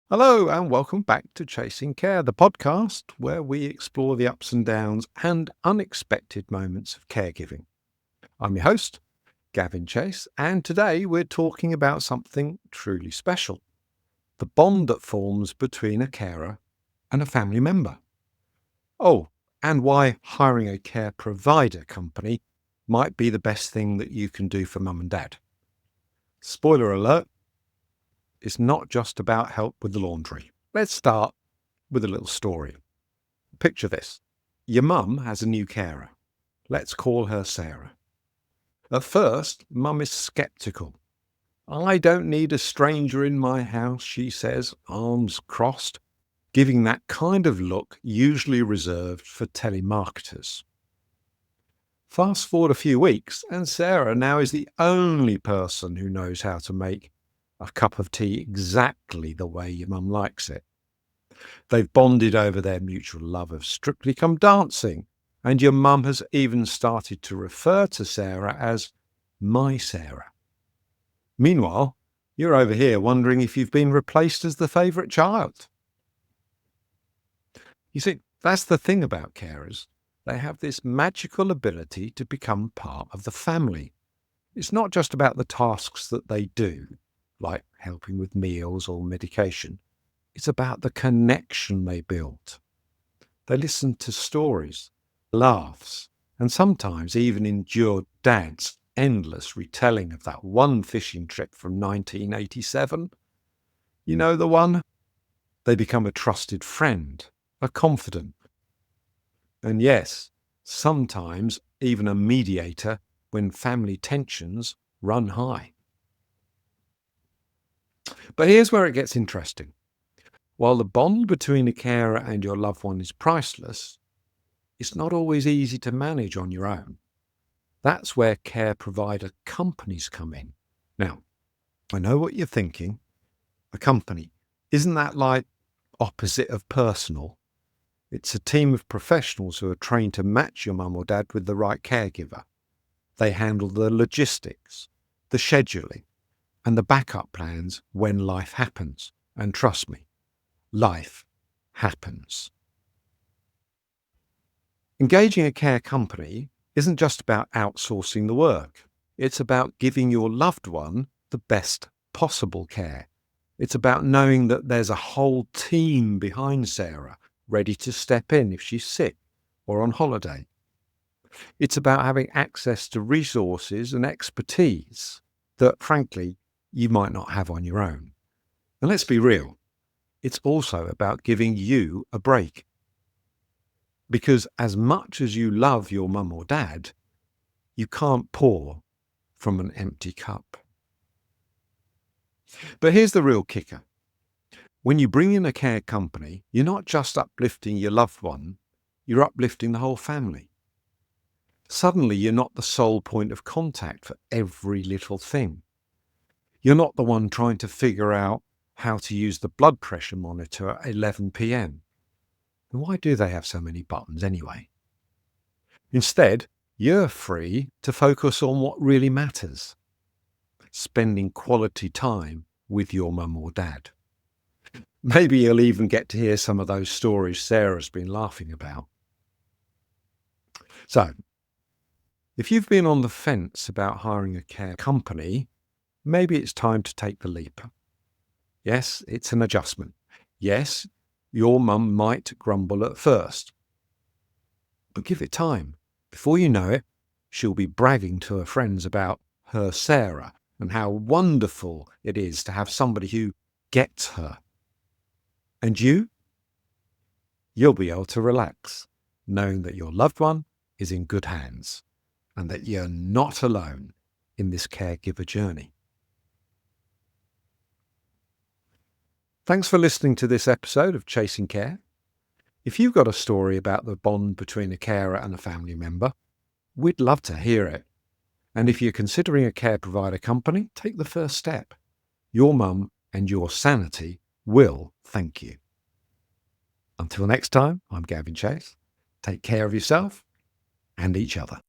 Hello, and welcome back to Chasing Care, the podcast where we explore the ups and downs and unexpected moments of caregiving. I'm your host, Gavin Chase, and today we're talking about something truly special: the bond that forms between a carer and a family member. Oh, and why hiring a care provider company might be the best thing that you can do for mum and dad. Spoiler alert, it's not just about help with the laundry. Let's start with a little story. Picture this. Your mum has a new carer. Let's call her Sarah. At first, mum is sceptical. "I don't need a stranger in my house," she says, arms crossed, giving that kind of look usually reserved for telemarketers. Fast forward a few weeks, and Sarah now is the only person who knows how to make a cup of tea exactly the way your mum likes it. They've bonded over their mutual love of Strictly Come Dancing, and your mum has even started to refer to Sarah as my Sarah. Meanwhile, you're over here wondering if you've been replaced as the favourite child. You see, that's the thing about carers. They have this magical ability to become part of the family. It's not just about the tasks that they do, like helping with meals or medication. It's about the connection they build. They listen to stories, laughs, and sometimes even endure Dad's endless retelling of that one fishing trip from 1987. You know the one? They become a trusted friend, a confidant, and yes, sometimes even a mediator when family tensions run high. But here's where it gets interesting. While the bond between a carer and your loved one is priceless, it's not always easy to manage on your own. That's where care provider companies come in. Now, I know what you're thinking. A company, isn't that like opposite of personal? It's a team of professionals who are trained to match your mum or dad with the right caregiver. They handle the logistics, the scheduling, and the backup plans when life happens. And trust me, life happens. Engaging a care company isn't just about outsourcing the work. It's about giving your loved one the best possible care. It's about knowing that there's a whole team behind Sarah, ready to step in if she's sick or on holiday. It's about having access to resources and expertise that, frankly, you might not have on your own. And let's be real, it's also about giving you a break. Because as much as you love your mum or dad, you can't pour from an empty cup. But here's the real kicker. When you bring in a care company, you're not just uplifting your loved one, you're uplifting the whole family. Suddenly, you're not the sole point of contact for every little thing. You're not the one trying to figure out how to use the blood pressure monitor at 11 p.m. And why do they have so many buttons anyway? Instead, you're free to focus on what really matters: spending quality time with your mum or dad. Maybe you'll even get to hear some of those stories Sarah's been laughing about. So, if you've been on the fence about hiring a care company, maybe it's time to take the leap. Yes, it's an adjustment. Yes, your mum might grumble at first. But give it time. Before you know it, she'll be bragging to her friends about her Sarah and how wonderful it is to have somebody who gets her. And you'll be able to relax, knowing that your loved one is in good hands and that you're not alone in this caregiver journey. Thanks for listening to this episode of Chasing Care. If you've got a story about the bond between a carer and a family member, we'd love to hear it. And if you're considering a care provider company, take the first step. Your mum and your sanity will thank you. Until next time, I'm Gavin Chase. Take care of yourself and each other.